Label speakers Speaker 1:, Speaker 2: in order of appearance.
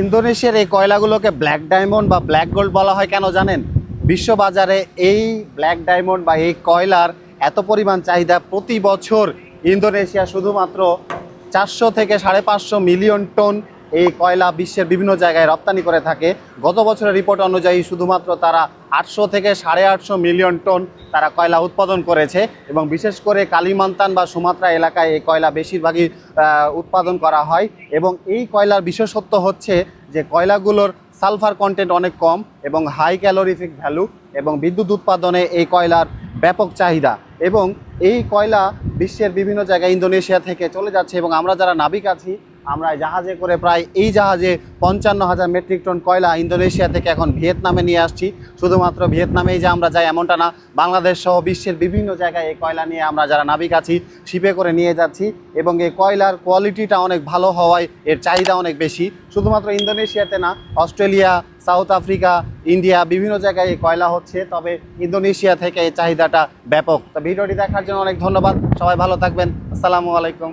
Speaker 1: ইন্দোনেশিয়ার এই কয়লাগুলোকে black diamond বা ব্ল্যাক গোল্ড বলা হয় কেন জানেন? বিশ্ববাজারে এই ব্ল্যাক ডায়মন্ড বা এই কয়লার এত পরিমাণ চাহিদা, প্রতি বছর ইন্দোনেশিয়া শুধুমাত্র 400 থেকে 550 মিলিয়ন টন এই কয়লা বিশ্বের বিভিন্ন জায়গায় রপ্তানি করে থাকে। গত বছরের রিপোর্ট অনুযায়ী শুধুমাত্র তারা 800 থেকে 850 মিলিয়ন টন তারা কয়লা উৎপাদন করেছে, এবং বিশেষ করে কালিমান্তান বা সুমাত্রা এলাকায় এই কয়লা বেশিরভাগই উৎপাদন করা হয়। এবং এই কয়লার বিশেষত্ব হচ্ছে যে কয়লাগুলোর সালফার কন্টেন্ট অনেক কম এবং হাই ক্যালোরিফিক ভ্যালু, এবং বিদ্যুৎ উৎপাদনে এই কয়লার ব্যাপক চাহিদা। এবং এই কয়লা বিশ্বের বিভিন্ন জায়গায় ইন্দোনেশিয়া থেকে চলে যাচ্ছে, এবং আমরা যারা নাবিক আছি আমরা জাহাজে করে প্রায় এই জাহাজে 55,000 মেট্রিক টন কয়লা ইন্দোনেশিয়া থেকে এখন ভিয়েতনামে নিয়ে আসছি। শুধুমাত্র ভিয়েতনামেই যে আমরা যাই এমনটা না, বাংলাদেশ সহ বিশ্বের বিভিন্ন জায়গায় এই কয়লা নিয়ে আমরা যারা নাবিক আছি শিপে করে নিয়ে যাচ্ছি, এবং এই কয়লার কোয়ালিটিটা অনেক ভালো হওয়ায় এর চাহিদা অনেক বেশি। শুধুমাত্র ইন্দোনেশিয়াতে না, অস্ট্রেলিয়া, সাউথ আফ্রিকা, ইন্ডিয়া বিভিন্ন জায়গায় এই কয়লা হচ্ছে, তবে ইন্দোনেশিয়া থেকে এই চাহিদাটা ব্যাপক। তো ভিডিওটি দেখার জন্য অনেক ধন্যবাদ। সবাই ভালো থাকবেন। আসসালামু আলাইকুম।